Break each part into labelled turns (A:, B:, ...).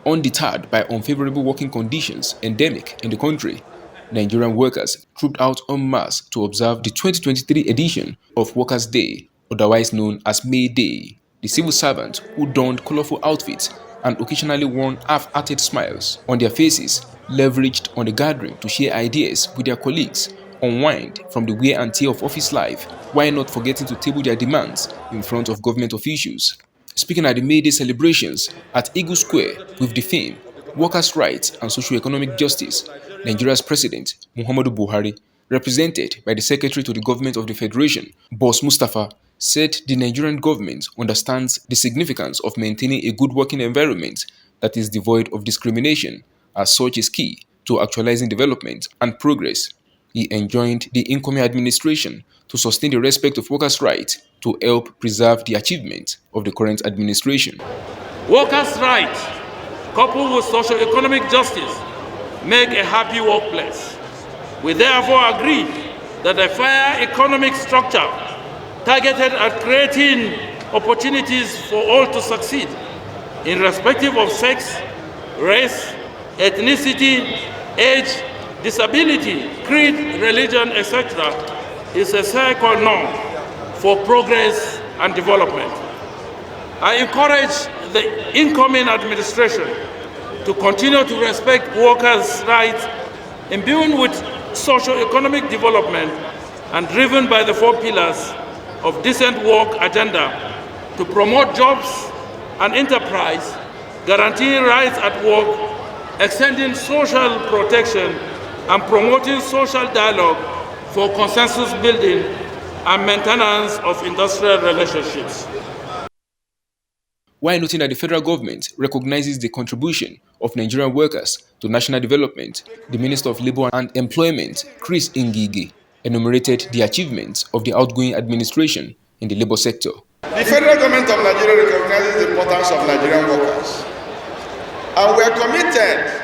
A: Undeterred by unfavorable working conditions endemic in the country, Nigerian workers trooped out en masse to observe the 2023 edition of Workers' Day, otherwise known as May Day. The civil servants who donned colorful outfits and occasionally wore half-hearted smiles on their faces leveraged on the gathering to share ideas with their colleagues, unwind from the wear and tear of office life, while not forgetting to table their demands in front of government officials. Speaking at the May Day celebrations at Eagle Square with the theme Workers' Rights and Socio-Economic Justice, Nigeria's President Muhammadu Buhari, represented by the Secretary to the Government of the Federation, Boss Mustafa, said the Nigerian government understands the significance of maintaining a good working environment that is devoid of discrimination, as such is key to actualizing development and progress. He enjoined the incoming administration to sustain the respect of workers' rights to help preserve the achievement of the current administration.
B: Workers' rights, coupled with socio-economic justice, make a happy workplace. We therefore agree that a fair economic structure targeted at creating opportunities for all to succeed, irrespective of sex, race, ethnicity, age, disability, creed, religion, etc., is a sine norm for progress and development. I encourage the incoming administration to continue to respect workers' rights, imbued with socio-economic development and driven by the 4 pillars of decent work agenda to promote jobs and enterprise, guaranteeing rights at work, extending social protection, and promoting social dialogue for consensus building and maintenance of industrial relationships.
A: While noting that the federal government recognizes the contribution of Nigerian workers to national development, the Minister of Labour and Employment, Chris Ngige, enumerated the achievements of the outgoing administration in the labour sector.
C: The federal government of Nigeria recognizes the importance of Nigerian workers, and we are committed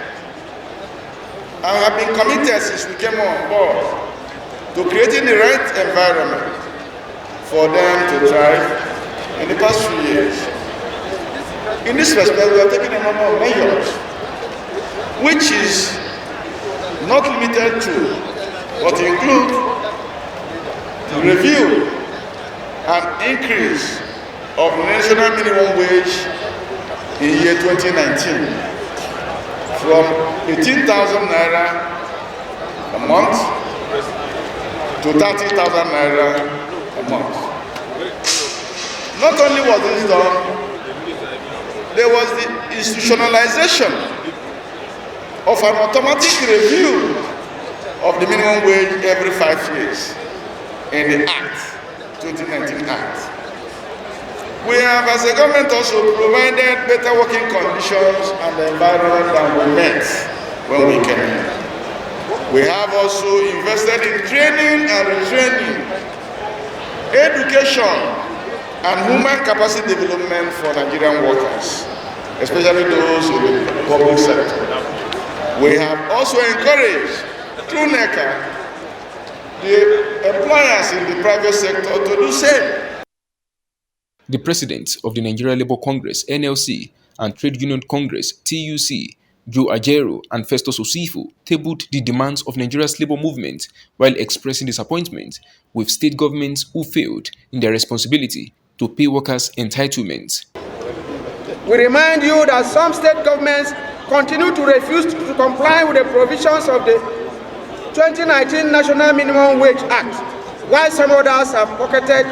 C: and have been committed since we came on board to creating the right environment for them to thrive in the past few years. In this respect, we are taking a number of measures, which is not limited to, but include the review and increase of national minimum wage in year 2019 from 18,000 naira a month to 30,000 naira a month. Not only was this done, there was the institutionalization of an automatic review of the minimum wage every 5 years in the Act, 2019 Act. We have, as a government, also provided better working conditions and the environment than we met when we came in. We have also invested in training and retraining, education, and human capacity development for Nigerian workers, especially those in the public sector. We have also encouraged, through NECA, the employers in the private sector to do the same.
A: The president of the Nigeria Labour Congress, NLC, and Trade Union Congress, TUC, Joe Ajaero and Festus Osifo tabled the demands of Nigeria's labour movement while expressing disappointment with state governments who failed in their responsibility to pay workers' entitlements.
D: We remind you that some state governments continue to refuse to comply with the provisions of the 2019 National Minimum Wage Act, while some others have pocketed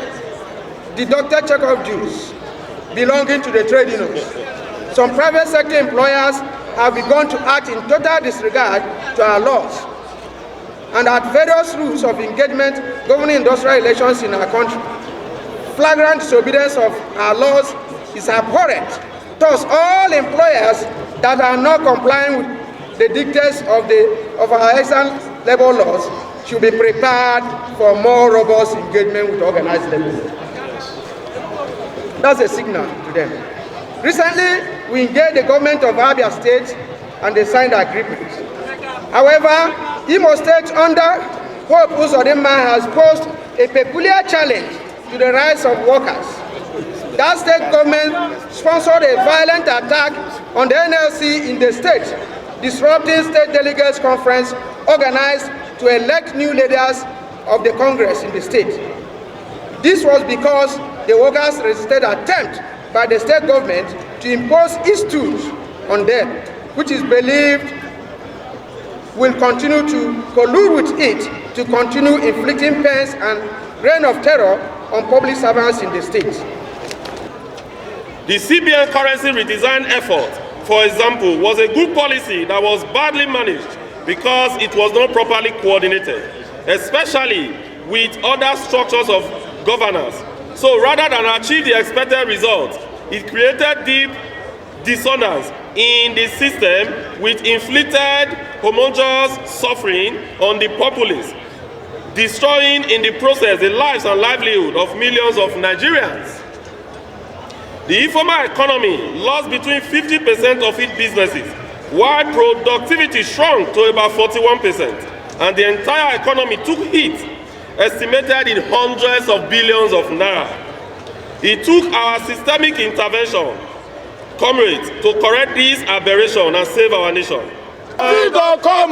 D: deducted check-off dues belonging to the trade unions. Some private sector employers have begun to act in total disregard to our laws and at various rules of engagement governing industrial relations in our country. Flagrant disobedience of our laws is abhorrent. Thus, all employers that are not complying with the dictates of our excellent labor laws should be prepared for more robust engagement with organized labor. That's a signal to them. Recently, we engaged the government of Abia State and they signed the agreement. However, Imo State under Hope Uzodinma has posed a peculiar challenge to the rights of workers. that state government sponsored a violent attack on the NLC in the state, disrupting state delegates conference organized to elect new leaders of the Congress in the state. This was because the workers resisted attempt by the state government to impose institutes on them, which is believed will continue to collude with it to continue inflicting pains and reign of terror on public servants in the state.
E: The CBN currency redesign effort, for example, was a good policy that was badly managed because it was not properly coordinated, especially with other structures of governance. So rather than achieve the expected results, it created deep dissonance in the system, which inflicted homogeneous suffering on the populace, destroying in the process the lives and livelihood of millions of Nigerians. The informal economy lost between 50% of its businesses, while productivity shrunk to about 41%, and the entire economy took hit, estimated in hundreds of billions of naira. It took our systemic intervention, comrades, to correct this aberration and save our nation.
C: Freedom come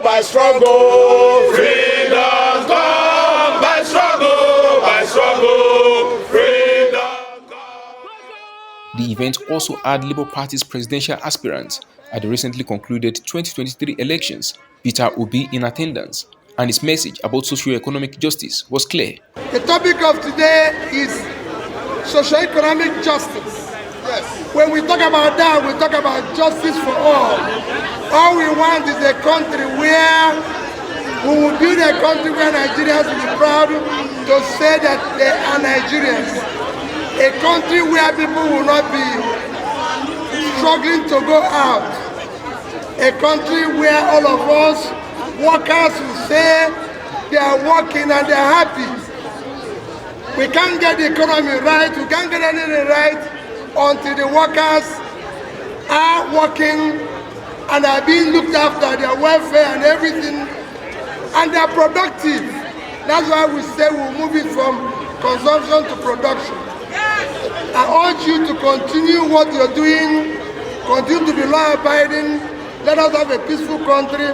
C: by struggle. Freedom come by struggle. By struggle. Freedom come.
A: The event also had Labour Party's presidential aspirant at the recently concluded 2023 elections, Peter Obi, in attendance, and his message about socio-economic justice was clear.
F: The topic of today is socio-economic justice. Yes. When we talk about that, we talk about justice for all. All we want is a country where we will build a country where Nigerians will be proud to say that they are Nigerians. A country where people will not be struggling to go out. A country where all of us workers will say they are working and they are happy. We can't get the economy right, we can't get anything right until the workers are working and are being looked after, their welfare and everything, and they are productive. That's why we say we'll move it from consumption to production. I urge you to continue what you're doing, continue to be law-abiding. Let us have a peaceful country.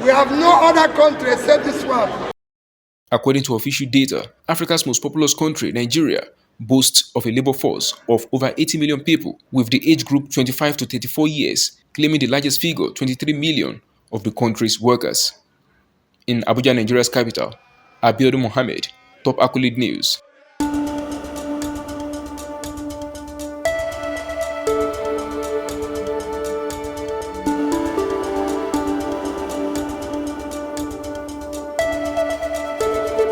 F: We have no other country except this one.
A: According to official data, Africa's most populous country, Nigeria, boasts of a labor force of over 80 million people, with the age group 25 to 34 years claiming the largest figure, 23 million, of the country's workers. In Abuja, Nigeria's capital, Abiodun Mohammed, Top Accolade News.